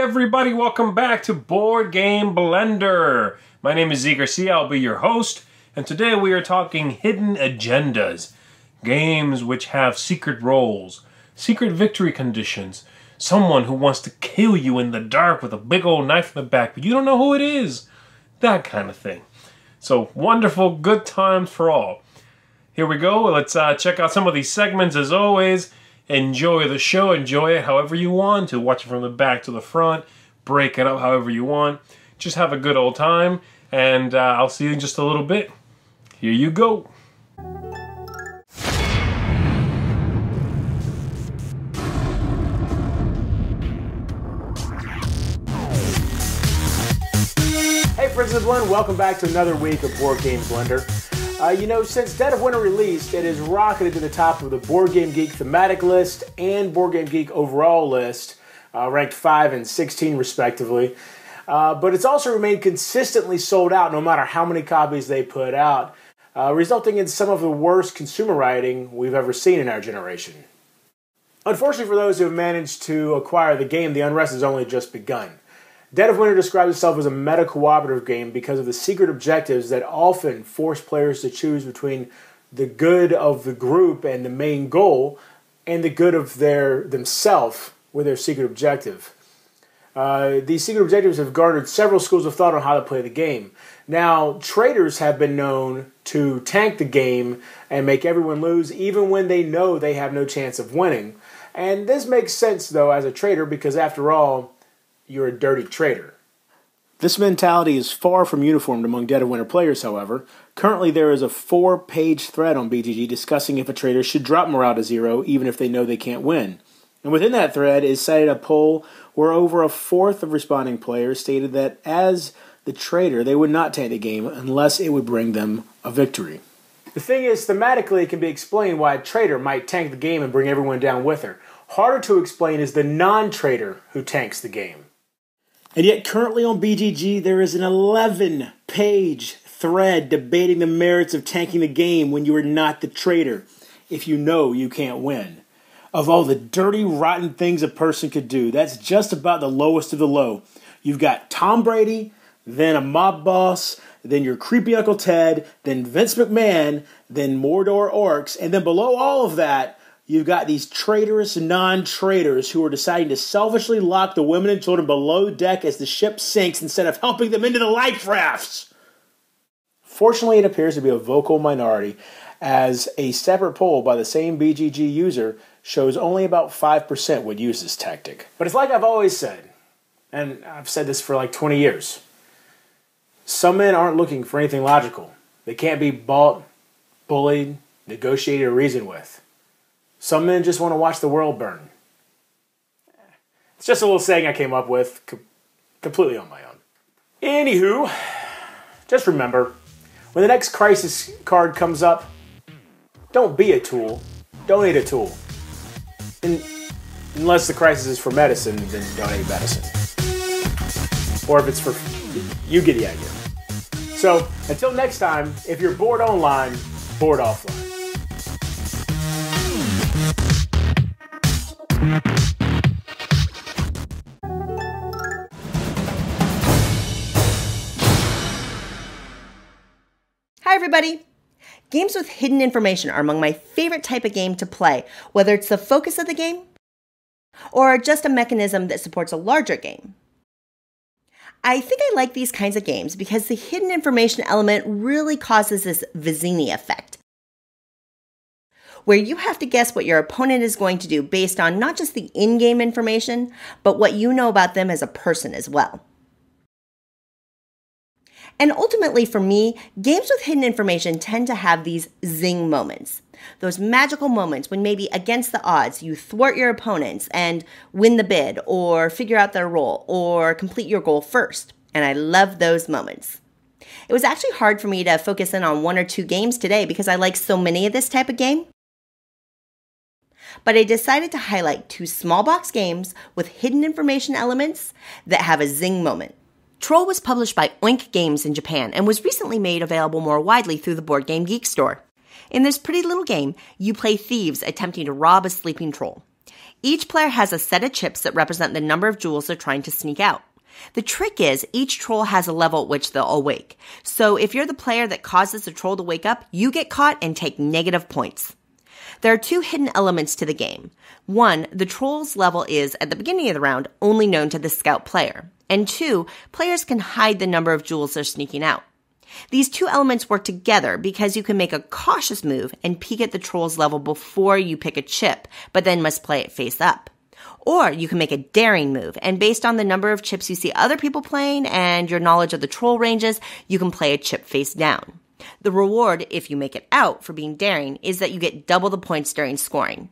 everybody, welcome back to Board Game Blender. My name is Zee Garcia, I'll be your host, and today we are talking hidden agendas. Games which have secret roles, secret victory conditions, someone who wants to kill you in the dark with a big old knife in the back, but you don't know who it is. That kind of thing. So, wonderful, good times for all. Here we go, let's check out some of these segments as always. Enjoy the show, enjoy it however you want to. Watch it from the back to the front, break it up however you want. Just have a good old time, and I'll see you in just a little bit. Here you go. Hey friends of the Blend, welcome back to another week of Board Game Blender. Since Dead of Winter released, it has rocketed to the top of the Board Game Geek thematic list and Board Game Geek overall list, ranked 5 and 16 respectively. But it's also remained consistently sold out no matter how many copies they put out, resulting in some of the worst consumer writing we've ever seen in our generation. Unfortunately for those who have managed to acquire the game, the unrest has only just begun. Dead of Winter describes itself as a meta-cooperative game because of the secret objectives that often force players to choose between the good of the group and the main goal, and the good of themselves with their secret objective. These secret objectives have garnered several schools of thought on how to play the game. Now, traitors have been known to tank the game and make everyone lose even when they know they have no chance of winning. And this makes sense, though, as a traitor, because after all, you're a dirty traitor. This mentality is far from uniformed among Dead of Winter players, however. Currently, there is a 4-page thread on BGG discussing if a traitor should drop morale to 0 even if they know they can't win. And within that thread is cited a poll where over a fourth of responding players stated that as the traitor, they would not tank the game unless it would bring them a victory. The thing is, thematically, it can be explained why a traitor might tank the game and bring everyone down with her. Harder to explain is the non-traitor who tanks the game. And yet currently on BGG there is an 11-page thread debating the merits of tanking the game when you are not the traitor, if you know you can't win. Of all the dirty, rotten things a person could do, that's just about the lowest of the low. You've got Tom Brady, then a mob boss, then your creepy Uncle Ted, then Vince McMahon, then Mordor orcs, and then below all of that, you've got these traitorous non-traitors who are deciding to selfishly lock the women and children below deck as the ship sinks instead of helping them into the life rafts. Fortunately, it appears to be a vocal minority, as a separate poll by the same BGG user shows only about 5% would use this tactic. But it's like I've always said, and I've said this for like 20 years, some men aren't looking for anything logical. They can't be bought, bullied, negotiated, or reasoned with. Some men just want to watch the world burn. It's just a little saying I came up with, completely on my own. Anywho, just remember, when the next crisis card comes up, don't be a tool, donate a tool. Unless the crisis is for medicine, then donate medicine. Or if it's for, you get the idea. So, until next time, if you're bored online, bored offline. Hi everybody! Games with hidden information are among my favorite type of game to play, whether it's the focus of the game or just a mechanism that supports a larger game. I think I like these kinds of games because the hidden information element really causes this Vizzini effect, where you have to guess what your opponent is going to do based on not just the in-game information, but what you know about them as a person as well. And ultimately for me, games with hidden information tend to have these zing moments. Those magical moments when maybe against the odds you thwart your opponents and win the bid, or figure out their role, or complete your goal first. And I love those moments. It was actually hard for me to focus in on 1 or 2 games today because I like so many of this type of game. But I decided to highlight 2 small box games with hidden information elements that have a zing moment. Troll was published by Oink Games in Japan and was recently made available more widely through the Board Game Geek store. In this pretty little game, you play thieves attempting to rob a sleeping troll. Each player has a set of chips that represent the number of jewels they're trying to sneak out. The trick is each troll has a level at which they'll awake. So if you're the player that causes the troll to wake up, you get caught and take negative points. There are two hidden elements to the game. One, the troll's level is, at the beginning of the round, only known to the scout player. And two, players can hide the number of jewels they're sneaking out. These two elements work together because you can make a cautious move and peek at the troll's level before you pick a chip, but then must play it face up. Or you can make a daring move, and based on the number of chips you see other people playing and your knowledge of the troll ranges, you can play a chip face down. The reward, if you make it out for being daring, is that you get double the points during scoring.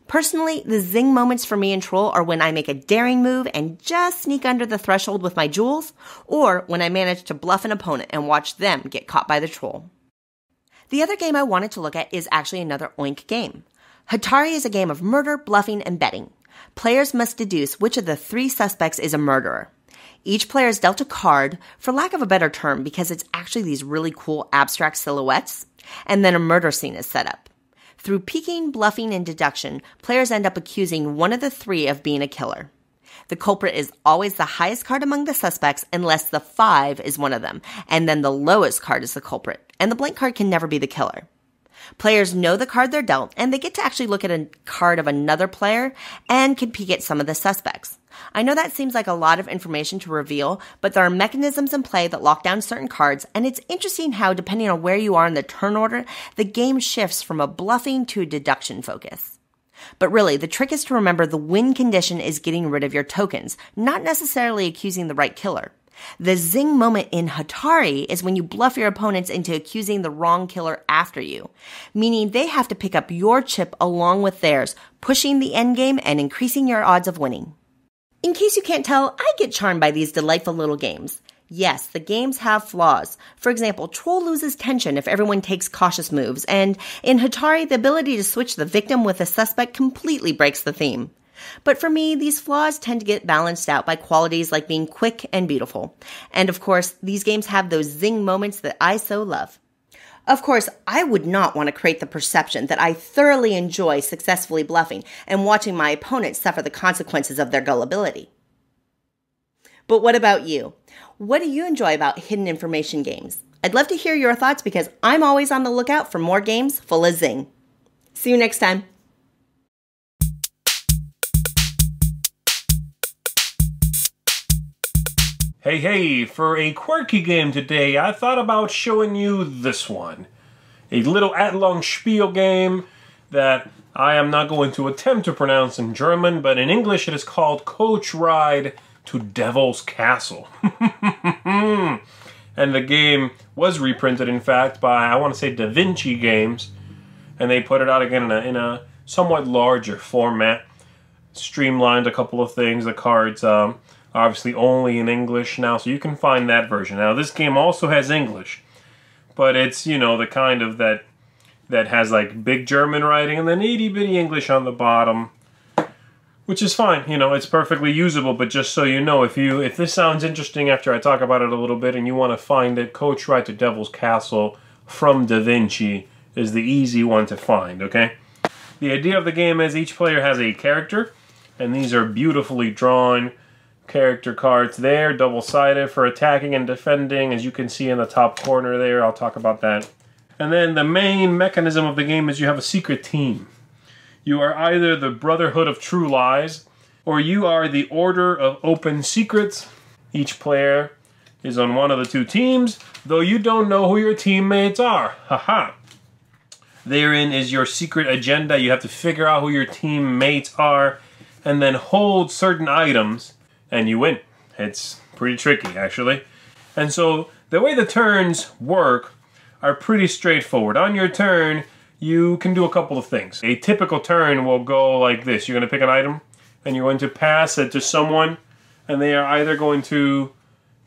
Personally, the zing moments for me in Troll are when I make a daring move and just sneak under the threshold with my jewels, or when I manage to bluff an opponent and watch them get caught by the troll. The other game I wanted to look at is actually another Oink game. Hatari is a game of murder, bluffing, and betting. Players must deduce which of the three suspects is a murderer. Each player is dealt a card, for lack of a better term, because it's actually these really cool abstract silhouettes, and then a murder scene is set up. Through peeking, bluffing, and deduction, players end up accusing one of the three of being a killer. The culprit is always the highest card among the suspects unless the 5 is one of them, and then the lowest card is the culprit, and the blank card can never be the killer. Players know the card they're dealt, and they get to actually look at a card of another player and can peek at some of the suspects. I know that seems like a lot of information to reveal, but there are mechanisms in play that lock down certain cards, and it's interesting how, depending on where you are in the turn order, the game shifts from a bluffing to a deduction focus. But really, the trick is to remember the win condition is getting rid of your tokens, not necessarily accusing the right killer. The zing moment in Hatari is when you bluff your opponents into accusing the wrong killer after you, meaning they have to pick up your chip along with theirs, pushing the endgame and increasing your odds of winning. In case you can't tell, I get charmed by these delightful little games. Yes, the games have flaws. For example, Troll loses tension if everyone takes cautious moves, and in Hatari, the ability to switch the victim with a suspect completely breaks the theme. But for me, these flaws tend to get balanced out by qualities like being quick and beautiful. And of course, these games have those zing moments that I so love. Of course, I would not want to create the perception that I thoroughly enjoy successfully bluffing and watching my opponents suffer the consequences of their gullibility. But what about you? What do you enjoy about hidden information games? I'd love to hear your thoughts because I'm always on the lookout for more games full of zing. See you next time. Hey, for a quirky game today, I thought about showing you this one. A little Spiel game that I am not going to attempt to pronounce in German, but in English it is called Coach Ride to Devil's Castle. And the game was reprinted, in fact, by, I want to say, Da Vinci Games, and they put it out again in a somewhat larger format. Streamlined a couple of things. The cards obviously only in English now, so you can find that version. Now, this game also has English, but it's, you know, the kind of that has like big German writing and then itty-bitty English on the bottom, which is fine. You know, it's perfectly usable, but just so you know, if this sounds interesting after I talk about it a little bit and you want to find it, Coach Ride to Devil's Castle from Da Vinci is the easy one to find, okay? The idea of the game is each player has a character, and these are beautifully drawn character cards there, double-sided for attacking and defending, as you can see in the top corner there. I'll talk about that. And then the main mechanism of the game is you have a secret team. You are either the Brotherhood of True Lies, or you are the Order of Open Secrets. Each player is on one of the two teams, though you don't know who your teammates are. Haha. Therein is your secret agenda. You have to figure out who your teammates are, and then hold certain items, and you win. It's pretty tricky, actually. And so the way the turns work are pretty straightforward. On your turn, you can do a couple of things. A typical turn will go like this. You're going to pick an item, and you're going to pass it to someone, and they are either going to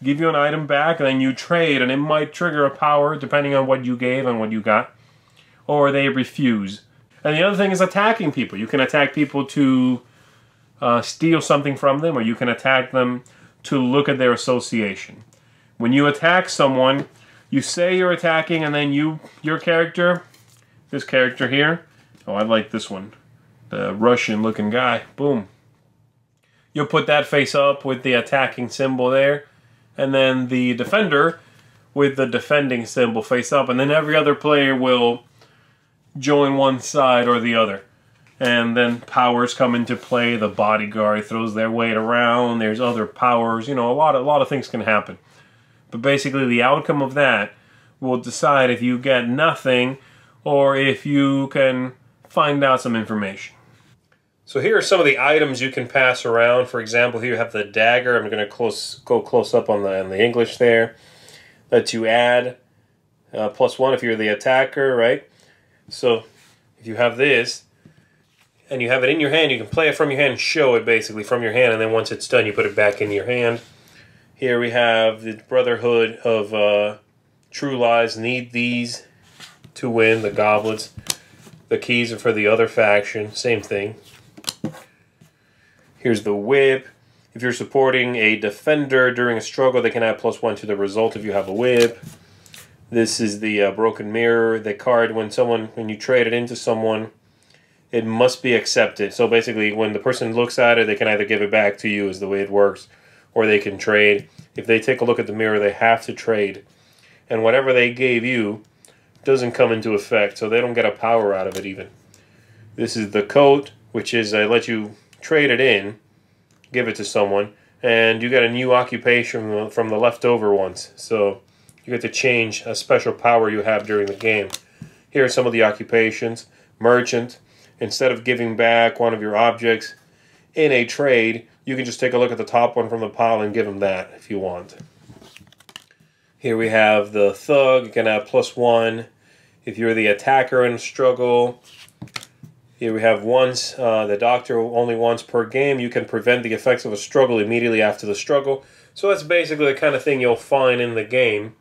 give you an item back, and then you trade, and it might trigger a power, depending on what you gave and what you got, or they refuse. And the other thing is attacking people. You can attack people to steal something from them, or you can attack them to look at their association. When you attack someone, you say you're attacking, and then your character, this character here, oh, I like this one. the Russian-looking guy. Boom. You'll put that face up with the attacking symbol there, and then the defender with the defending symbol face up, and then every other player will join one side or the other. And then powers come into play. The bodyguard throws their weight around. There's other powers. You know, a lot of things can happen. But basically, the outcome of that will decide if you get nothing or if you can find out some information. So here are some of the items you can pass around. For example, here you have the dagger. I'm going to go close up on the English there. That you add +1 if you're the attacker, right? So if you have this and you have it in your hand, you can play it from your hand and show it basically from your hand, and then once it's done, you put it back in your hand. Here we have the Brotherhood of True Lies. Need these to win, the goblets. The keys are for the other faction, same thing. Here's the whip. If you're supporting a defender during a struggle, they can add +1 to the result if you have a whip. This is the broken mirror. The card, when you trade it into someone, it must be accepted. So basically, when the person looks at it, they can either give it back to you, is the way it works, or they can trade. If they take a look at the mirror, they have to trade. And whatever they gave you doesn't come into effect, so they don't get a power out of it even. This is the coat, which is I let you trade it in, give it to someone, and you get a new occupation from the leftover ones. So you get to change a special power you have during the game. Here are some of the occupations. Merchant. Instead of giving back one of your objects in a trade, you can just take a look at the top one from the pile and give them that if you want. Here we have the thug. You can have +1 if you're the attacker in a struggle. Here we have once, the doctor only once per game. You can prevent the effects of a struggle immediately after the struggle. So that's basically the kind of thing you'll find in the game.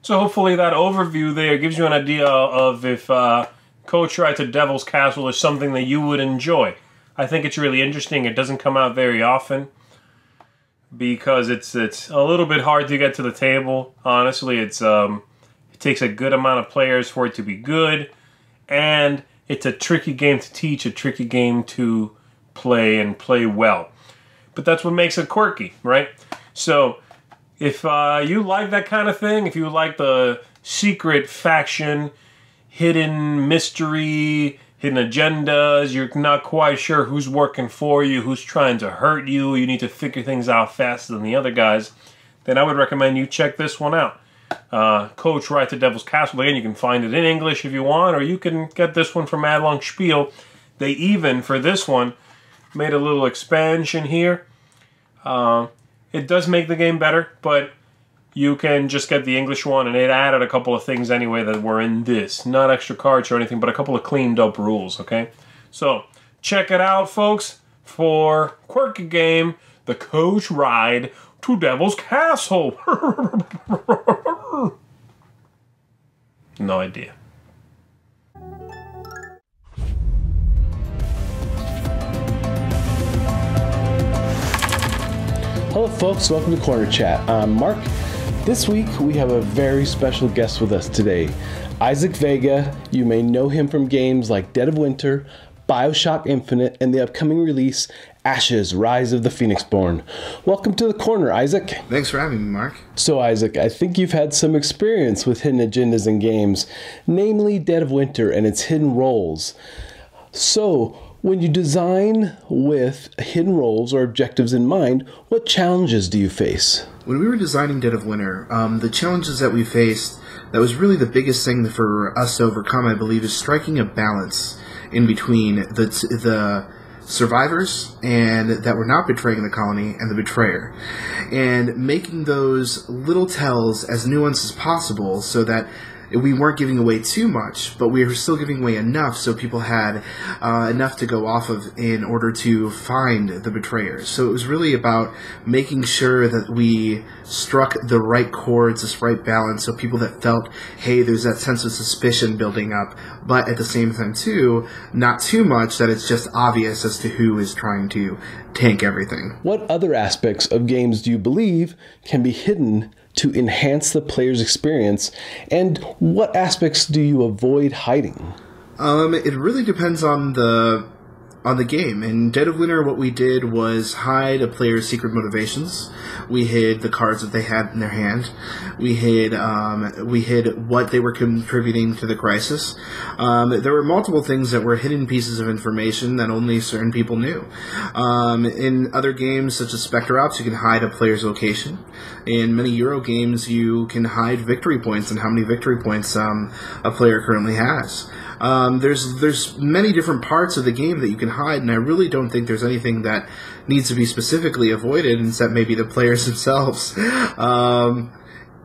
So hopefully that overview there gives you an idea of if Coach Ride to Devil's Castle is something that you would enjoy. I think it's really interesting. It doesn't come out very often because it's a little bit hard to get to the table. Honestly, it takes a good amount of players for it to be good, and it's a tricky game to teach, a tricky game to play and play well. But that's what makes it quirky, right? So if you like that kind of thing, if you like the secret faction, hidden mystery, hidden agendas, you're not quite sure who's working for you, who's trying to hurt you, you need to figure things out faster than the other guys, then I would recommend you check this one out. Coach Ride to Devil's Castle. Again, you can find it in English if you want, or you can get this one from Mad Long Spiel. They even, for this one, made a little expansion here. It does make the game better, but you can just get the English one, and it added a couple of things anyway that were in this. Not extra cards or anything, but a couple of cleaned up rules, okay? So, check it out, folks, for Quirky Game, the Coach Ride to Devil's Castle. No idea. Hello folks, welcome to Corner Chat. I'm Mark. This week we have a very special guest with us today. Isaac Vega. You may know him from games like Dead of Winter, BioShock Infinite, and the upcoming release Ashes: Rise of the Phoenixborn. Welcome to the corner, Isaac. Thanks for having me, Mark. So Isaac, I think you've had some experience with hidden agendas in games, namely Dead of Winter and its hidden roles. So, when you design with hidden roles or objectives in mind, what challenges do you face? When we were designing Dead of Winter, the challenges that we faced, that was really the biggest thing for us to overcome, I believe, is striking a balance in between the survivors and that were not betraying the colony and the betrayer, and making those little tells as nuanced as possible so that we weren't giving away too much, but we were still giving away enough so people had enough to go off of in order to find the betrayers. So it was really about making sure that we struck the right chords, this right balance, so people that felt, hey, there's that sense of suspicion building up, but at the same time, too, not too much that it's just obvious as to who is trying to tank everything. What other aspects of games do you believe can be hidden to enhance the player's experience, and what aspects do you avoid hiding? It really depends on the on the game. In Dead of Winter, what we did was hide a player's secret motivations. We hid the cards that they had in their hand. We hid what they were contributing to the crisis. There were multiple things that were hidden pieces of information that only certain people knew. In other games, such as Spectre Ops, you can hide a player's location. In many Euro games, you can hide victory points and how many victory points a player currently has. There's many different parts of the game that you can hide, and I really don't think there's anything that needs to be specifically avoided, except maybe the players themselves,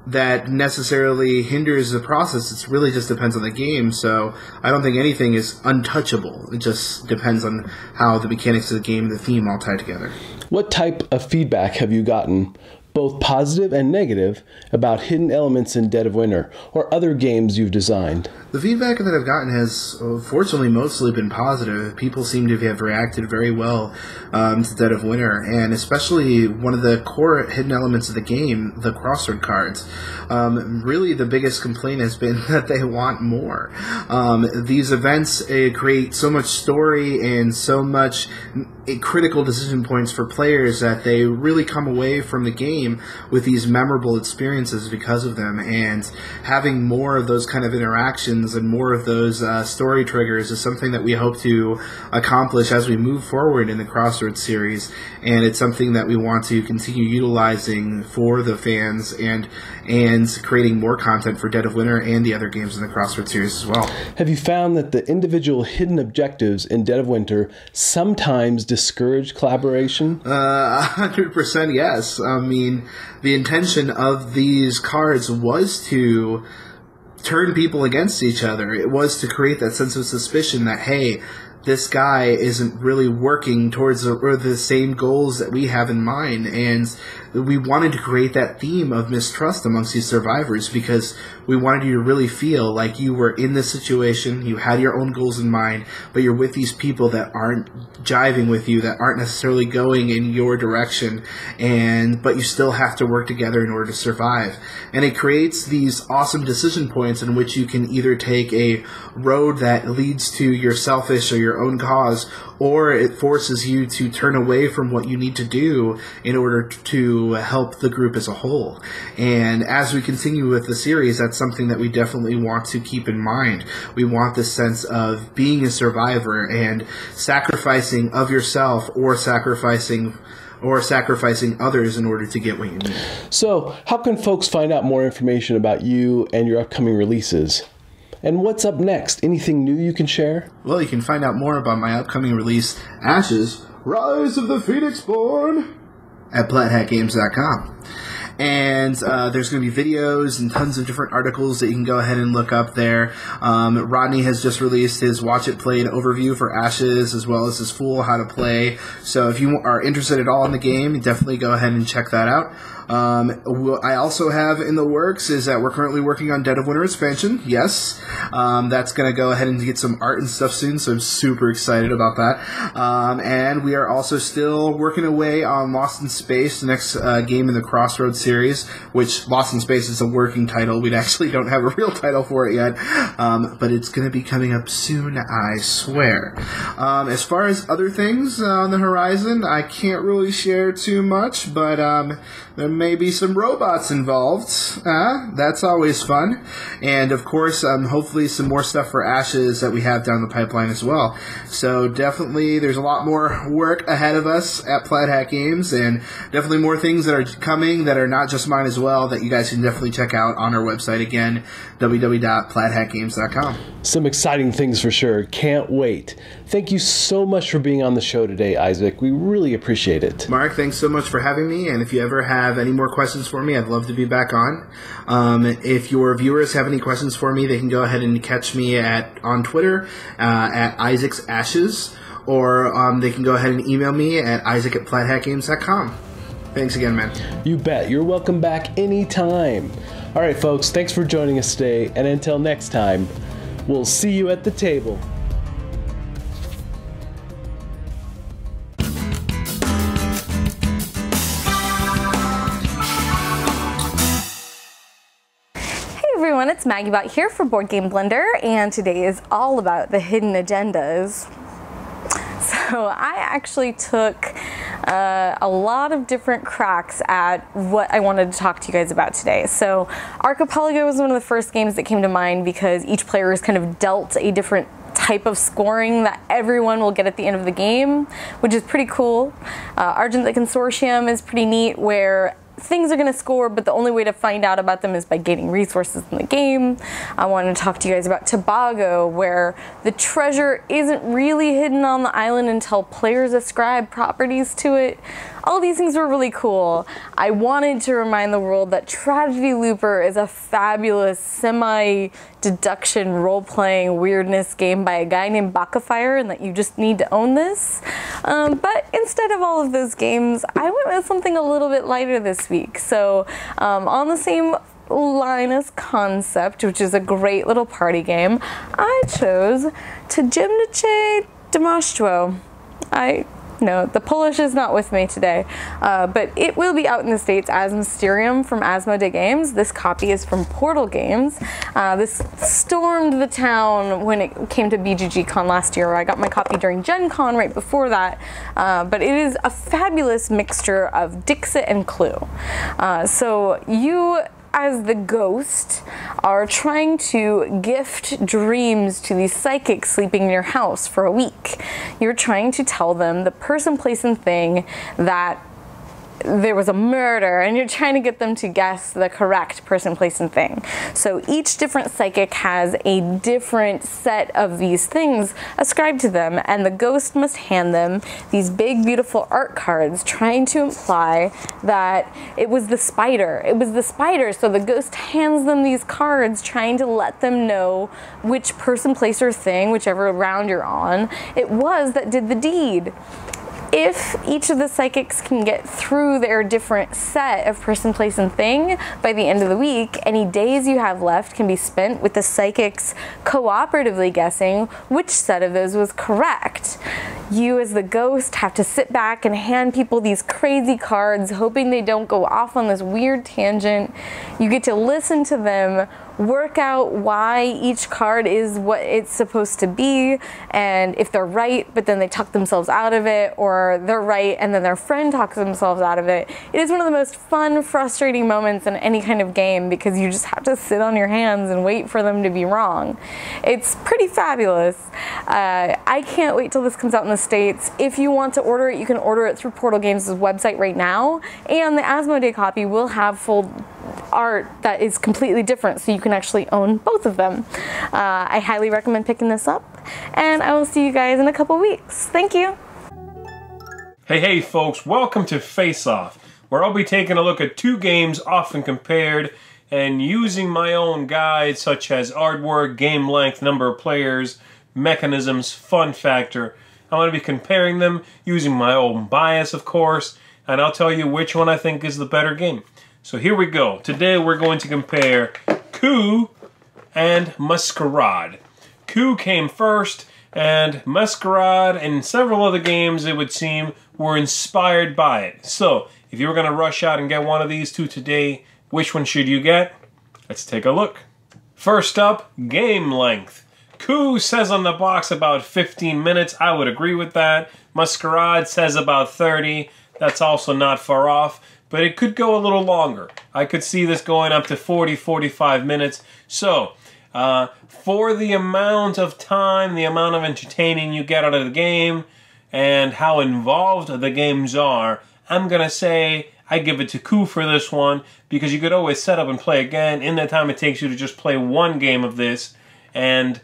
that necessarily hinders the process. It really just depends on the game, so I don't think anything is untouchable. It just depends on how the mechanics of the game and the theme all tie together. What type of feedback have you gotten, both positive and negative, about hidden elements in Dead of Winter or other games you've designed? The feedback that I've gotten has, fortunately, mostly been positive. People seem to have reacted very well to Dead of Winter, and especially one of the core hidden elements of the game, the crossword cards. Really, the biggest complaint has been that they want more. These events create so much story and so much critical decision points for players that they really come away from the game with these memorable experiences because of them, and having more of those kind of interactions and more of those story triggers is something that we hope to accomplish as we move forward in the Crossroads series, and it's something that we want to continue utilizing for the fans and creating more content for Dead of Winter and the other games in the Crossroads series as well. Have you found that the individual hidden objectives in Dead of Winter sometimes discourage collaboration? 100% yes. I mean, the intention of these cards was to turn people against each other. It was to create that sense of suspicion that, hey, this guy isn't really working towards the same goals that we have in mind, and we wanted to create that theme of mistrust amongst these survivors because we wanted you to really feel like you were in this situation, you had your own goals in mind, but you're with these people that aren't jiving with you, that aren't necessarily going in your direction, but you still have to work together in order to survive. And it creates these awesome decision points in which you can either take a road that leads to your selfish or your own cause, or it forces you to turn away from what you need to do in order to help the group as a whole. And as we continue with the series, that's something that we definitely want to keep in mind. We want this sense of being a survivor and sacrificing of yourself or sacrificing others in order to get what you need. So, how can folks find out more information about you and your upcoming releases? And what's up next? Anything new you can share? Well, you can find out more about my upcoming release, Ashes, Rise of the Phoenix Born, at PlatHatGames.com. And there's going to be videos and tons of different articles that you can go ahead and look up there. Rodney has just released his Watch It Played overview for Ashes, as well as his full how to play. So if you are interested at all in the game, definitely go ahead and check that out. I also have in the works is that we're currently working on Dead of Winter expansion. Yes, that's going to go ahead and get some art and stuff soon, so I'm super excited about that. And we are also still working away on Lost in Space, the next game in the Crossroads series, which Lost in Space is a working title. We actually don't have a real title for it yet, but it's going to be coming up soon, I swear. As far as other things on the horizon, I can't really share too much, but there may be some robots involved. That's always fun. And, of course, hopefully some more stuff for Ashes that we have down the pipeline as well. So definitely there's a lot more work ahead of us at Plaid Hat Games, and definitely more things that are coming that are not just mine as well that you guys can definitely check out on our website again, www.plaidhatgames.com. Some exciting things for sure. Can't wait. Thank you so much for being on the show today, Isaac. We really appreciate it. Mark, thanks so much for having me, and if you ever have any more questions for me, I'd love to be back on. If your viewers have any questions for me, they can go ahead and catch me on Twitter at Isaac's Ashes, or they can go ahead and email me at isaac@plaidhatgames.com. Thanks again, man. You bet. You're welcome back anytime. All right, folks, thanks for joining us today, and until next time, we'll see you at the table. Everyone, it's MAGGIBOT here for Board Game Blender, and today is all about the hidden agendas. So I actually took a lot of different cracks at what I wanted to talk to you guys about today. So Archipelago was one of the first games that came to mind because each player is kind of dealt a different type of scoring that everyone will get at the end of the game, which is pretty cool. Argent the Consortium is pretty neat, where things are going to score, but the only way to find out about them is by gaining resources in the game. I wanted to talk to you guys about Tobago, where the treasure isn't really hidden on the island until players ascribe properties to it. All these things were really cool. I wanted to remind the world that Tragedy Looper is a fabulous semi-deduction role-playing weirdness game by a guy named Bakafire, and that you just need to own this. But instead of all of those games, I went with something a little bit lighter this week. So on the same Linus concept, which is a great little party game, I chose Tajemnicze Domostwo. No, the Polish is not with me today, but it will be out in the States as Mysterium from Asmodee Games. This copy is from Portal Games. This stormed the town when it came to BGG Con last year. I got my copy during Gen Con right before that, but it is a fabulous mixture of Dixit and Clue. So you, as the ghost, are trying to gift dreams to these psychics sleeping in your house for a week. You're trying to tell them the person, place, and thing that there was a murder, and you're trying to get them to guess the correct person, place, and thing. So each different psychic has a different set of these things ascribed to them, and the ghost must hand them these big, beautiful art cards trying to imply that it was the spider. It was the spider, so the ghost hands them these cards trying to let them know which person, place, or thing, whichever round you're on, it was that did the deed. If each of the psychics can get through their different set of person, place, and thing by the end of the week, any days you have left can be spent with the psychics cooperatively guessing which set of those was correct. You as the ghost have to sit back and hand people these crazy cards, hoping they don't go off on this weird tangent. You get to listen to them work out why each card is what it's supposed to be, and if they're right but then they talk themselves out of it, or they're right and then their friend talks themselves out of it. It is one of the most fun, frustrating moments in any kind of game, because you just have to sit on your hands and wait for them to be wrong. It's pretty fabulous. I can't wait till this comes out in the States. If you want to order it, you can order it through Portal Games' website right now, and the Asmodee copy will have full art that is completely different, so you can actually own both of them. I highly recommend picking this up, and I will see you guys in a couple weeks. Thank you. Hey folks, welcome to Face Off, where I'll be taking a look at two games often compared and using my own guides such as artwork, game length, number of players, mechanisms, fun factor. I'm going to be comparing them using my own bias, of course, and I'll tell you which one I think is the better game. So here we go. Today we're going to compare Coup and Masquerade. Coup came first, and Masquerade and several other games, it would seem, were inspired by it. So if you were going to rush out and get one of these two today, which one should you get? Let's take a look. First up, game length. Coup says on the box about 15 minutes. I would agree with that. Masquerade says about 30. That's also not far off, but it could go a little longer. I could see this going up to 40, 45 minutes. So, for the amount of time, the amount of entertaining you get out of the game, and how involved the games are, I'm going to say I give it to Coup for this one, because you could always set up and play again in the time it takes you to just play one game of this, and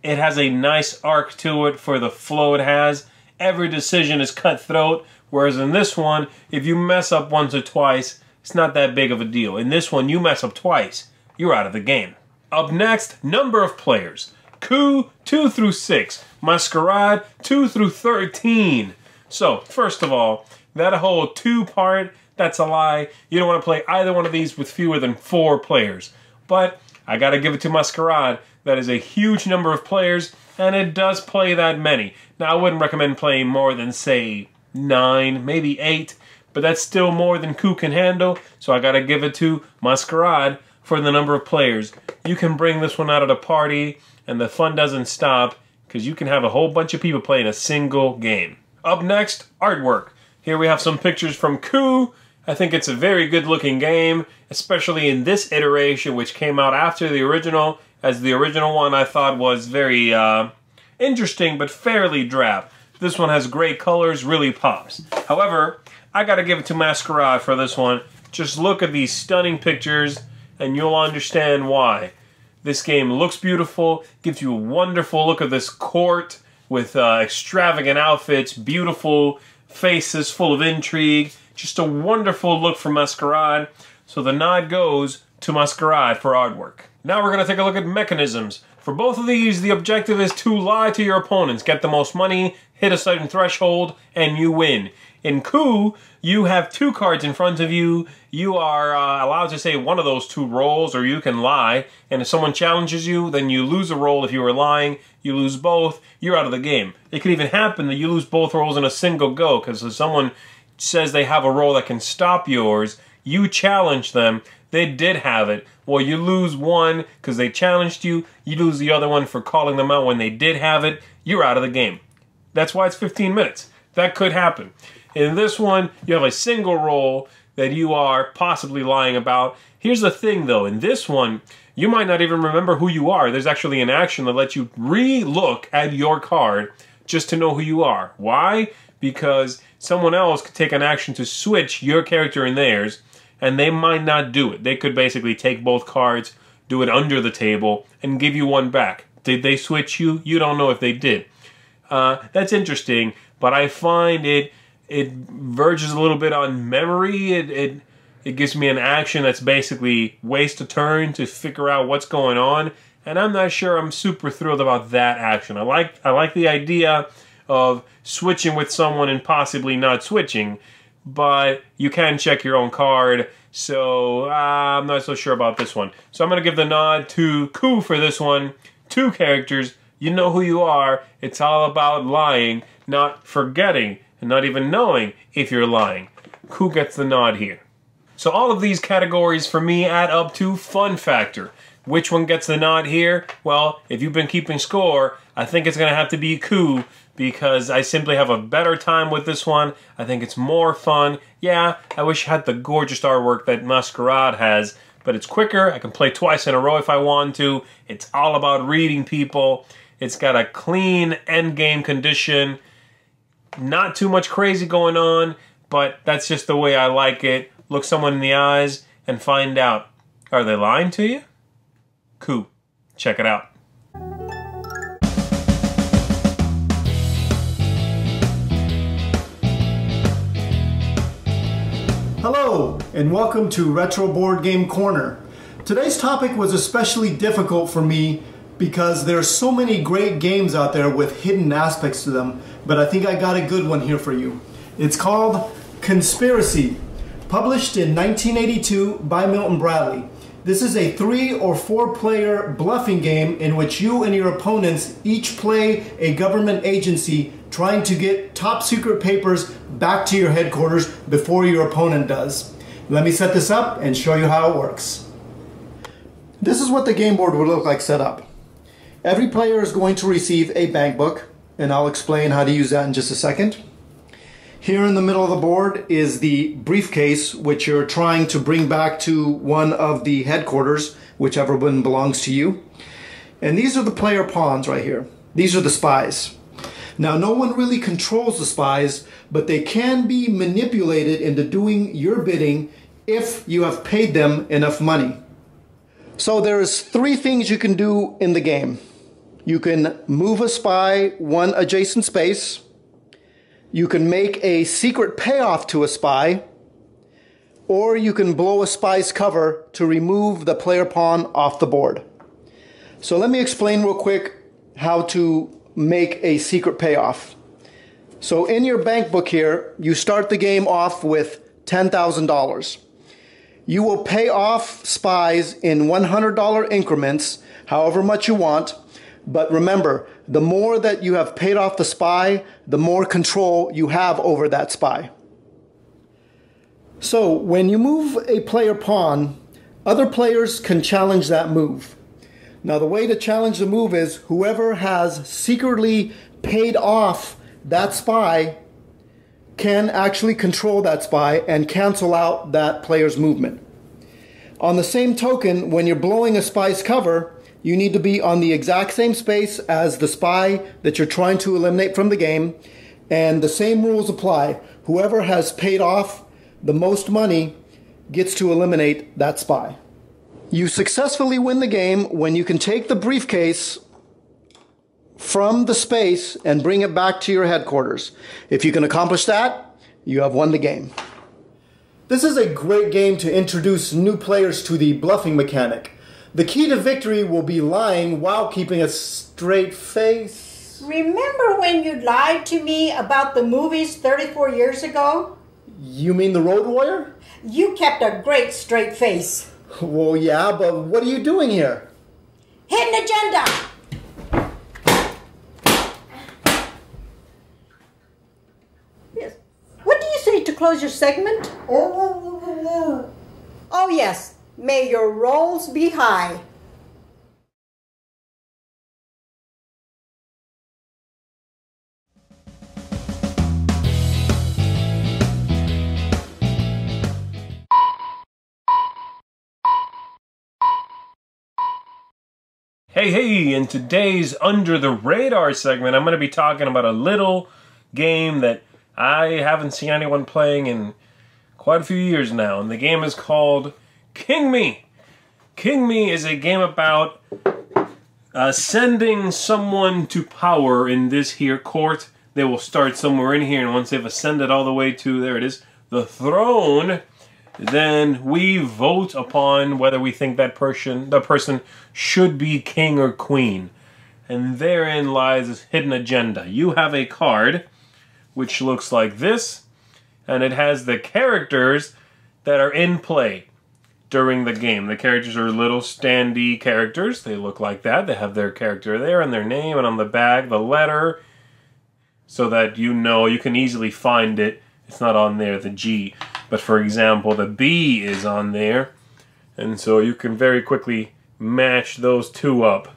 it has a nice arc to it for the flow it has. Every decision is cutthroat, whereas in this one, if you mess up once or twice, it's not that big of a deal. In this one, you mess up twice, you're out of the game. Up next, number of players. Coup, 2 through 6. Masquerade, 2 through 13. So, first of all, that whole 2 part, that's a lie. You don't want to play either one of these with fewer than 4 players. But I gotta give it to Masquerade. That is a huge number of players, and it does play that many. Now, I wouldn't recommend playing more than, say, 9, maybe 8, but that's still more than Coup can handle, so I gotta give it to Masquerade for the number of players. You can bring this one out at a party, and the fun doesn't stop, because you can have a whole bunch of people playing a single game. Up next, artwork. Here we have some pictures from Coup. I think it's a very good looking game, especially in this iteration, which came out after the original, as the original one I thought was very interesting but fairly drab. This one has great colors, really pops. However, I gotta give it to Masquerade for this one. Just look at these stunning pictures and you'll understand why. This game looks beautiful, gives you a wonderful look at this court with extravagant outfits, beautiful faces full of intrigue. Just a wonderful look for Masquerade. So the nod goes to Masquerade for artwork. Now we're going to take a look at mechanisms. For both of these, the objective is to lie to your opponents, get the most money, hit a certain threshold, and you win. In Coup, you have 2 cards in front of you. You are allowed to say one of those 2 rolls, or you can lie. And if someone challenges you, then you lose a roll if you are lying. You lose both, you're out of the game. It could even happen that you lose both rolls in a single go, because if someone says they have a roll that can stop yours, you challenge them, they did have it. Well, you lose one because they challenged you, you lose the other one for calling them out when they did have it, you're out of the game. That's why it's 15 minutes. That could happen. In this one, you have a single roll that you are possibly lying about. Here's the thing though, in this one, you might not even remember who you are. There's actually an action that lets you re-look at your card just to know who you are. Why? Because someone else could take an action to switch your character and theirs, and they might not do it. They could basically take both cards, do it under the table, and give you one back. Did they switch you? You don't know if they did. That's interesting, but I find it verges a little bit on memory. It gives me an action that's basically waste a turn to figure out what's going on, and I'm not sure I'm super thrilled about that action. I like the idea of switching with someone and possibly not switching, but you can check your own card, so I'm not so sure about this one. So I'm going to give the nod to Coup for this one. 2 characters, you know who you are. It's all about lying, not forgetting, and not even knowing if you're lying. Coup gets the nod here. So all of these categories for me add up to fun factor. Which one gets the nod here? Well, if you've been keeping score, I think it's going to have to be Coup, because I simply have a better time with this one. I think it's more fun. Yeah, I wish I had the gorgeous artwork that Masquerade has, but it's quicker. I can play twice in a row if I want to. It's all about reading people. It's got a clean end game condition. Not too much crazy going on, but that's just the way I like it. Look someone in the eyes and find out, are they lying to you? Coup. Check it out. Hello, and welcome to Retro Board Game Corner. Today's topic was especially difficult for me because there are so many great games out there with hidden aspects to them, but I think I got a good one here for you. It's called Conspiracy, published in 1982 by Milton Bradley. This is a 3 or 4 player bluffing game in which you and your opponents each play a government agency trying to get top secret papers back to your headquarters before your opponent does. Let me set this up and show you how it works. This is what the game board would look like set up. Every player is going to receive a bank book, and I'll explain how to use that in just a second. Here in the middle of the board is the briefcase, which you're trying to bring back to one of the headquarters, whichever one belongs to you. And these are the player pawns right here. These are the spies. Now, no one really controls the spies, but they can be manipulated into doing your bidding if you have paid them enough money. So there's 3 things you can do in the game. You can move a spy one adjacent space. You can make a secret payoff to a spy, or you can blow a spy's cover to remove the player pawn off the board. So let me explain real quick how to make a secret payoff. So in your bank book here, you start the game off with $10,000. You will pay off spies in $100 increments, however much you want. But remember, the more that you have paid off the spy, the more control you have over that spy. So when you move a player pawn, other players can challenge that move. Now the way to challenge the move is whoever has secretly paid off that spy can actually control that spy and cancel out that player's movement. On the same token, when you're blowing a spy's cover, you need to be on the exact same space as the spy that you're trying to eliminate from the game, and the same rules apply. Whoever has paid off the most money gets to eliminate that spy. You successfully win the game when you can take the briefcase from the space and bring it back to your headquarters. If you can accomplish that, you have won the game. This is a great game to introduce new players to the bluffing mechanic. The key to victory will be lying while keeping a straight face. Remember when you lied to me about the movies 34 years ago? You mean the Road Warrior? You kept a great straight face. Well, yeah, but what are you doing here? Hidden agenda! Yes. What do you say to close your segment? Oh, yes. May your rolls be high. Hey, in today's Under the Radar segment, I'm going to be talking about a little game that I haven't seen anyone playing in quite a few years now, and the game is called King Me. King Me is a game about sending someone to power in this here court. They will start somewhere in here, and once they've ascended all the way to, there it is, the throne, then we vote upon whether we think the person should be king or queen. And therein lies this hidden agenda. You have a card which looks like this, and it has the characters that are in play during the game. The characters are little standee characters. They look like that. They have their character there and their name, and on the back the letter, so that you know you can easily find it. It's not on there, the G. But for example, the B is on there, and so you can very quickly match those two up.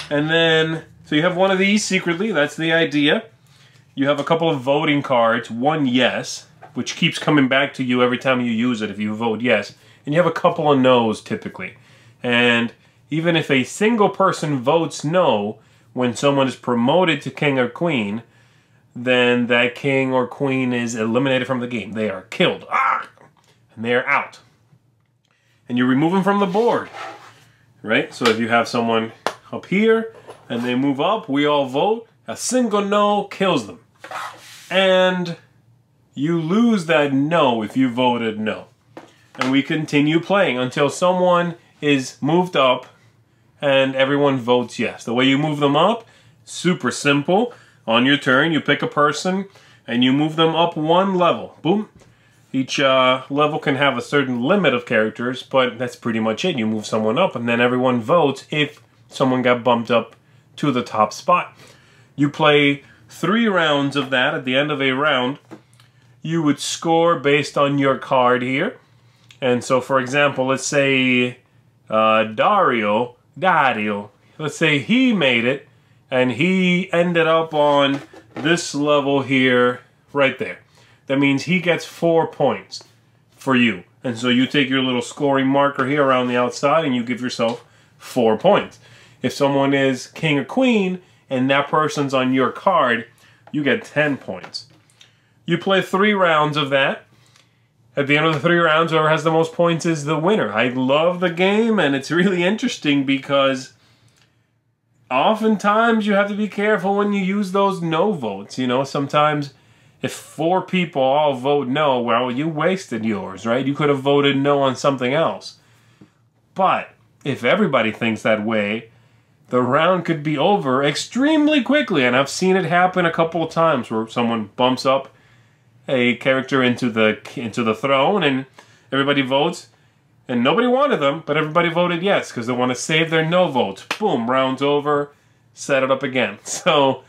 And then, so you have one of these secretly, that's the idea. You have a couple of voting cards, one yes, which keeps coming back to you every time you use it if you vote yes. And you have a couple of no's typically. And even if a single person votes no when someone is promoted to king or queen, then that king or queen is eliminated from the game. They are killed. And they are out. And you remove them from the board. Right? So if you have someone up here and they move up, we all vote. A single no kills them. And you lose that no if you voted no. And we continue playing until someone is moved up and everyone votes yes. The way you move them up, super simple. On your turn, you pick a person and you move them up one level. Boom. Each level can have a certain limit of characters, but that's pretty much it. You move someone up and then everyone votes if someone got bumped up to the top spot. You play 3 rounds of that. At the end of a round, you would score based on your card here. And so, for example, let's say Dario, let's say he made it, and he ended up on this level here, right there. That means he gets 4 points for you. And so you take your little scoring marker here around the outside and you give yourself 4 points. If someone is king or queen and that person's on your card, you get 10 points. You play 3 rounds of that. At the end of the 3 rounds, whoever has the most points is the winner. I love the game, and it's really interesting because oftentimes you have to be careful when you use those no votes. You know, sometimes if 4 people all vote no, well, you wasted yours, right? You could have voted no on something else. But if everybody thinks that way, the round could be over extremely quickly. And I've seen it happen a couple of times where someone bumps up a character into the throne and everybody votes. And nobody wanted them, but everybody voted yes because they want to save their no votes. Boom, round's over, set it up again. So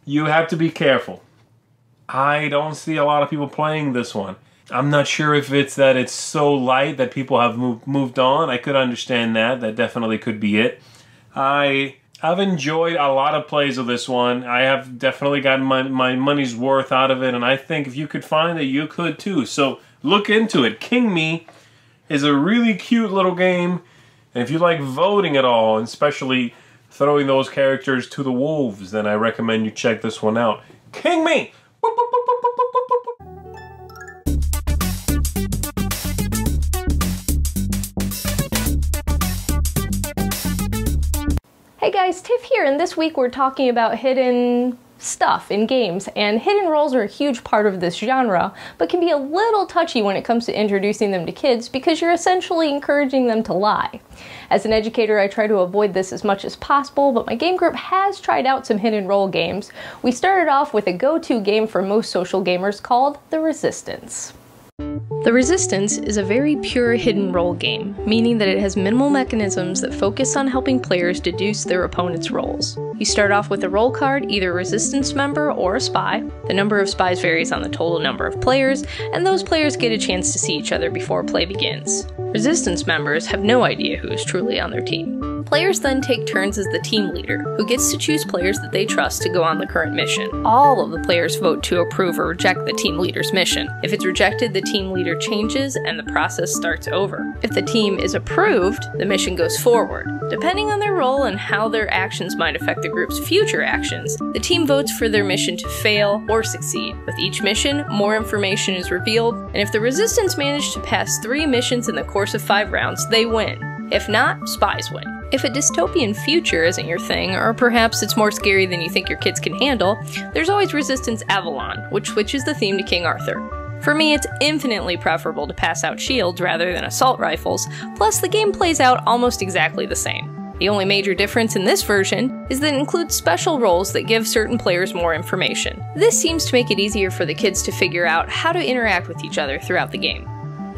you have to be careful. I don't see a lot of people playing this one. I'm not sure if it's that it's so light that people have moved on. I could understand that. That definitely could be it. I've enjoyed a lot of plays of this one. I have definitely gotten my money's worth out of it, and I think if you could find it, you could too. So look into it. King Me is a really cute little game, and if you like voting at all, and especially throwing those characters to the wolves, then I recommend you check this one out. King Me! Boop, boop, boop, boop, boop, boop, boop, boop. Hey guys, Tiff here, and this week we're talking about hidden stuff in games, and hidden roles are a huge part of this genre, but can be a little touchy when it comes to introducing them to kids because you're essentially encouraging them to lie. As an educator, I try to avoid this as much as possible, but my game group has tried out some hidden role games. We started off with a go-to game for most social gamers called The Resistance. The Resistance is a very pure hidden role game, meaning that it has minimal mechanisms that focus on helping players deduce their opponent's roles. You start off with a role card, either a Resistance member or a spy. The number of spies varies on the total number of players, and those players get a chance to see each other before play begins. Resistance members have no idea who is truly on their team. Players then take turns as the team leader, who gets to choose players that they trust to go on the current mission. All of the players vote to approve or reject the team leader's mission. If it's rejected, the team leader changes and the process starts over. If the team is approved, the mission goes forward. Depending on their role and how their actions might affect the group's future actions, the team votes for their mission to fail or succeed. With each mission, more information is revealed, and if the Resistance manage to pass 3 missions in the course of 5 rounds, they win. If not, spies win. If a dystopian future isn't your thing, or perhaps it's more scary than you think your kids can handle, there's always Resistance Avalon, which switches the theme to King Arthur. For me, it's infinitely preferable to pass out shields rather than assault rifles, plus the game plays out almost exactly the same. The only major difference in this version is that it includes special roles that give certain players more information. This seems to make it easier for the kids to figure out how to interact with each other throughout the game.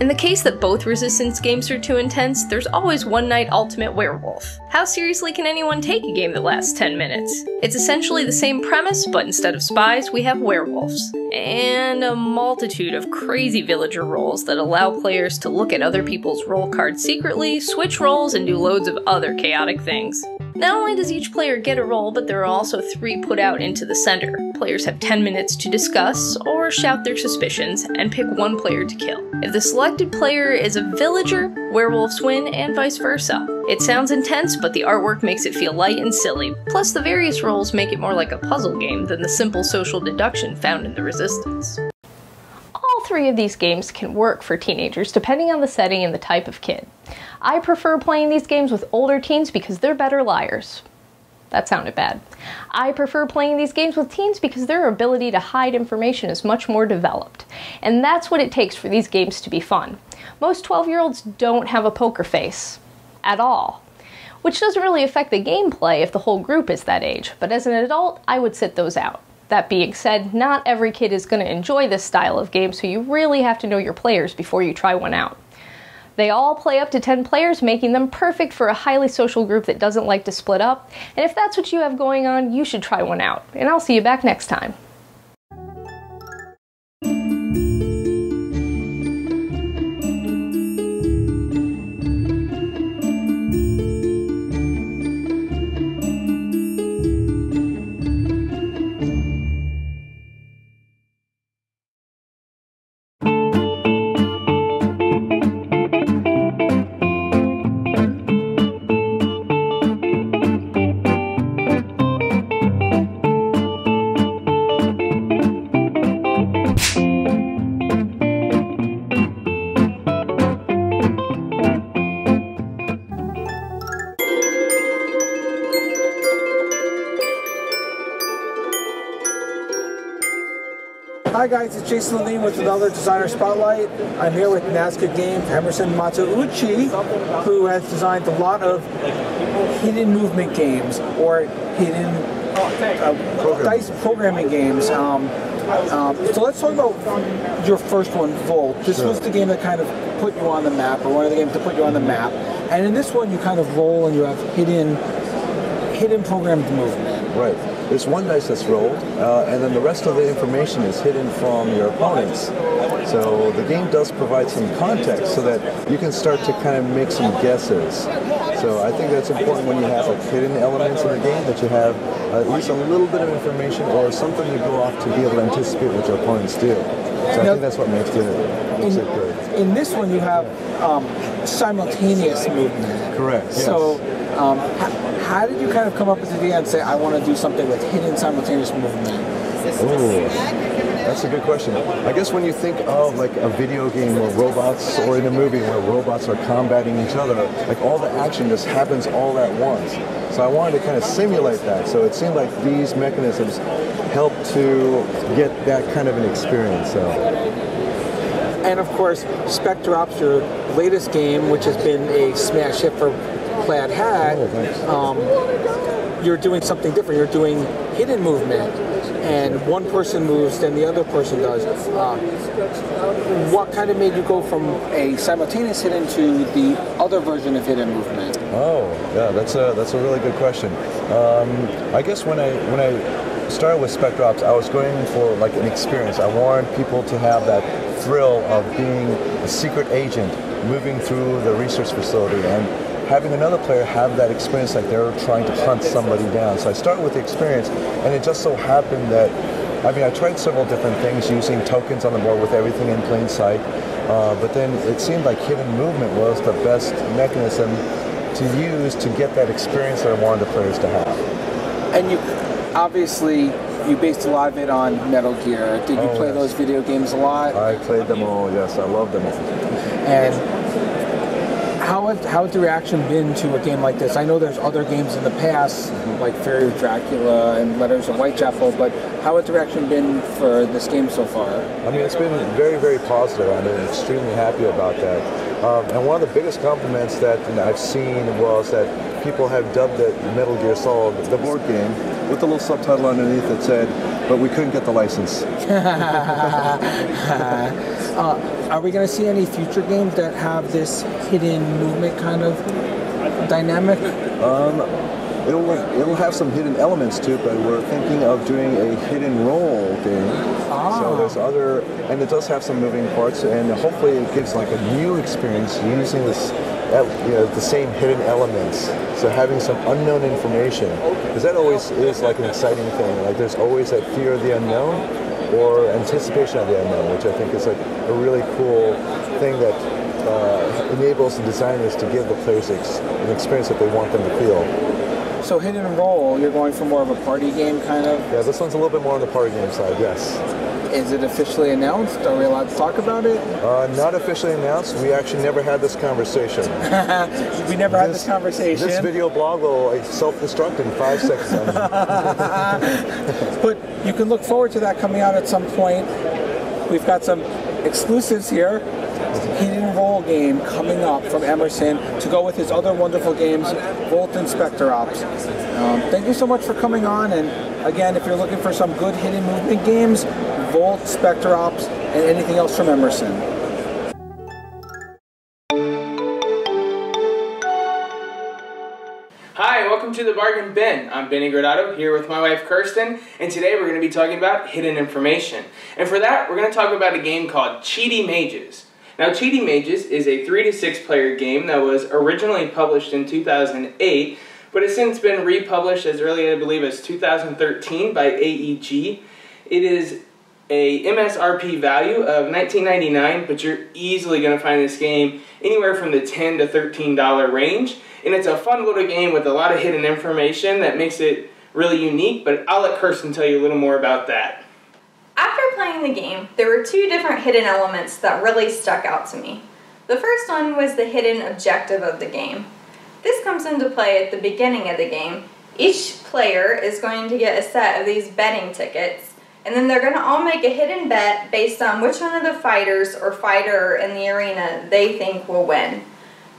In the case that both Resistance games are too intense, there's always One Night Ultimate Werewolf. How seriously can anyone take a game that lasts 10 minutes? It's essentially the same premise, but instead of spies, we have werewolves. And a multitude of crazy villager roles that allow players to look at other people's role cards secretly, switch roles, and do loads of other chaotic things. Not only does each player get a role, but there are also 3 put out into the center. Players have 10 minutes to discuss, or shout their suspicions, and pick 1 player to kill. If the selected player is a villager, werewolves win, and vice versa. It sounds intense, but the artwork makes it feel light and silly, plus the various roles make it more like a puzzle game than the simple social deduction found in the Resistance. All 3 of these games can work for teenagers depending on the setting and the type of kid. I prefer playing these games with older teens because they're better liars. That sounded bad. I prefer playing these games with teens because their ability to hide information is much more developed. And that's what it takes for these games to be fun. Most 12-year-olds don't have a poker face. At all. Which doesn't really affect the gameplay if the whole group is that age, but as an adult, I would sit those out. That being said, not every kid is going to enjoy this style of game, so you really have to know your players before you try one out. They all play up to 10 players, making them perfect for a highly social group that doesn't like to split up, and if that's what you have going on, you should try one out. And I'll see you back next time. Hi guys, it's Jason Levine with another Designer Spotlight. I'm here with NASCAR game Emerson Matsuuchi, who has designed a lot of hidden movement games or hidden dice programming games. So let's talk about your first one, Volt. This was the game that kind of put you on the map, or one of the games to put you on the map. And in this one, you kind of roll and you have hidden programmed movement. Right. there's one dice that's rolled, and then the rest of the information is hidden from your opponents. So the game does provide some context so that you can start to kind of make some guesses. So I think that's important when you have like hidden elements in the game, that you have at least a little bit of information or something to go off to be able to anticipate what your opponents do. So I think that's what makes it good. In this one, you have simultaneous movement. Correct. Yes. So, how did you kind of come up with the idea and say, I want to do something with hidden simultaneous movement? Ooh, that's a good question. I guess when you think of like a video game where robots, or in a movie where robots are combating each other, like all the action just happens all at once. So I wanted to kind of simulate that. So it seemed like these mechanisms help to get that kind of an experience. So. And of course, Spectre Ops, your latest game, which has been a smash hit for Plaid Hat, you're doing something different. You're doing hidden movement, and one person moves, then the other person does. What kind of made you go from a simultaneous hidden to the other version of hidden movement? Oh, yeah, that's a really good question. I guess when I started with Spectre Ops, I was going for like an experience. I wanted people to have that thrill of being a secret agent moving through the research facility and having another player have that experience like they're trying to hunt somebody down. So I started with the experience, and it just so happened that, I mean, I tried several different things using tokens on the board with everything in plain sight, but then it seemed like hidden movement was the best mechanism to use to get that experience that I wanted the players to have. And you, obviously, you based a lot of it on Metal Gear. Did you play those video games a lot? I played them all, yes, I love them all. And how has the reaction been to a game like this? I know there's other games in the past, like Fairy of Dracula and Letters of Whitechapel, but how has the reaction been for this game so far? I mean, it's been very, very positive. I'm extremely happy about that. And one of the biggest compliments that I've seen was that people have dubbed it Metal Gear Solid, the board game, with a little subtitle underneath that said, but we couldn't get the license. Are we going to see any future games that have this hidden movement kind of dynamic? It'll have some hidden elements to it, but we're thinking of doing a hidden roll game. So there's other, and it does have some moving parts, and hopefully it gives like a new experience using this, the same hidden elements. So having some unknown information, because that always is like an exciting thing. Like there's always that fear of the unknown or anticipation of the unknown, which I think is like a really cool thing that enables the designers to give the players an experience that they want them to feel. So hidden roll, you're going for more of a party game kind of? Yeah, this one's a little bit more on the party game side, yes. Is it officially announced? Are we allowed to talk about it? Not officially announced. We actually never had this conversation. We never had this conversation. This video blog will self-destruct in 5 seconds. But you can look forward to that coming out at some point. We've got some exclusives here. Hidden roll game coming up from Emerson to go with his other wonderful games, Volt and Spectre Ops. Thank you so much for coming on, and again, if you're looking for some good hidden movement games, Volt, Spectre Ops, and anything else from Emerson. Hi, welcome to the Bargain Bin. I'm Benny Gradato here with my wife Kirsten, and today we're going to be talking about hidden information. And for that, we're going to talk about a game called Cheaty Mages. Now, Cheaty Mages is a 3 to 6 player game that was originally published in 2008, but has since been republished as early, I believe, as 2013 by AEG. It is a MSRP value of $19.99, but you're easily going to find this game anywhere from the $10 to $13 range. And it's a fun little game with a lot of hidden information that makes it really unique, but I'll let Kirsten tell you a little more about that. After playing the game, there were 2 different hidden elements that really stuck out to me. The first one was the hidden objective of the game. This comes into play at the beginning of the game. Each player is going to get a set of these betting tickets, and then they're going to all make a hidden bet based on which one of the fighters or fighter in the arena they think will win.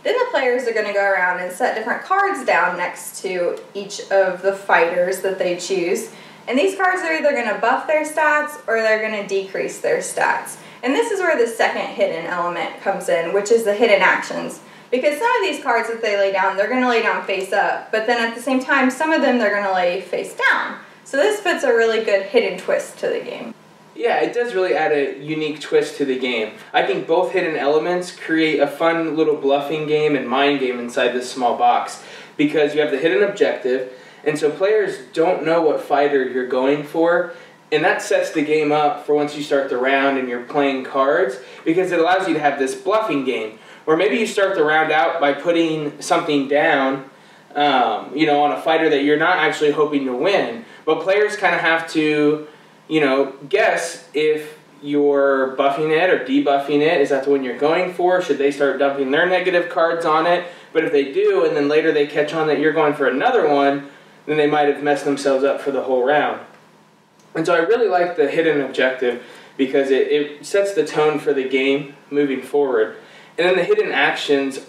Then the players are going to go around and set different cards down next to each of the fighters that they choose. And these cards are either going to buff their stats or they're going to decrease their stats. And this is where the second hidden element comes in, which is the hidden actions. Because some of these cards that they lay down, they're going to lay down face up. But then at the same time, some of them they're going to lay face down. So this puts a really good hidden twist to the game. Yeah, it does really add a unique twist to the game. I think both hidden elements create a fun little bluffing game and mind game inside this small box, because you have the hidden objective, and so players don't know what fighter you're going for, and that sets the game up for once you start the round and you're playing cards, because it allows you to have this bluffing game, where maybe you start the round out by putting something down, on a fighter that you're not actually hoping to win, but players kind of have to guess if you're buffing it or debuffing it. Is that the one you're going for? Should they start dumping their negative cards on it? But if they do, and then later they catch on that you're going for another one, then they might have messed themselves up for the whole round. And so I really like the hidden objective because it sets the tone for the game moving forward. And then the hidden actions,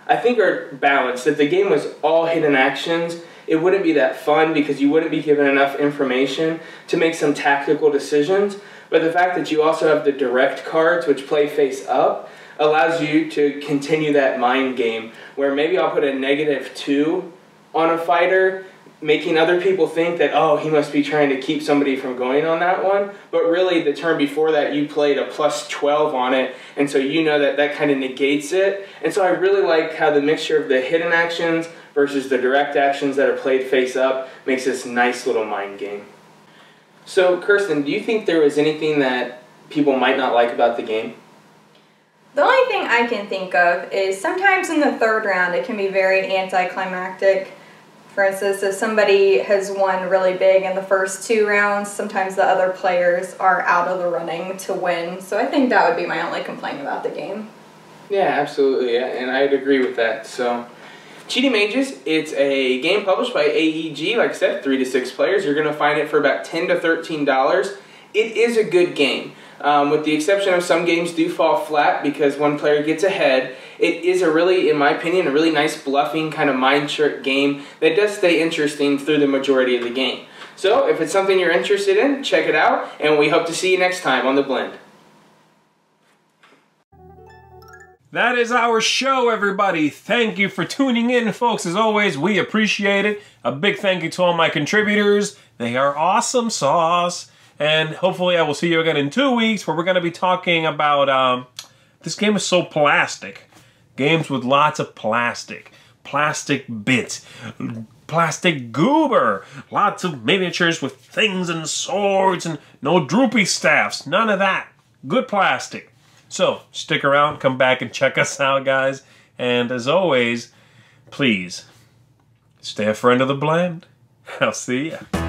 I think, are balanced. If the game was all hidden actions, it wouldn't be that fun because you wouldn't be given enough information to make some tactical decisions. But the fact that you also have the direct cards, which play face up, allows you to continue that mind game, where maybe I'll put a -2 on a fighter, making other people think that, oh, he must be trying to keep somebody from going on that one. But really, the turn before that, you played a +12 on it, and so you know that that kind of negates it. And so I really like how the mixture of the hidden actions versus the direct actions that are played face up makes this nice little mind game. So, Kirsten, do you think there was anything that people might not like about the game? The only thing I can think of is sometimes in the third round it can be very anticlimactic. For instance, if somebody has won really big in the first 2 rounds, sometimes the other players are out of the running to win. So I think that would be my only complaint about the game. Yeah, absolutely, and I'd agree with that. So, Cheaty Mages, it's a game published by AEG, like I said, 3 to 6 players. You're going to find it for about $10 to $13. It is a good game. With the exception of some games do fall flat because one player gets ahead. It is a really, in my opinion, a really nice bluffing kind of mind trick game that does stay interesting through the majority of the game. So if it's something you're interested in, check it out, and we hope to see you next time on The Blend. That is our show, everybody. Thank you for tuning in, folks. As always, we appreciate it. A big thank you to all my contributors. They are awesome sauce. And hopefully I will see you again in 2 weeks where we're going to be talking about, this game is so plastic. Games with lots of plastic. Plastic bits. Plastic goober. Lots of miniatures with things and swords and no droopy staffs. None of that. Good plastic. So, stick around, come back and check us out, guys. And as always, please, stay a friend of the blend. I'll see ya.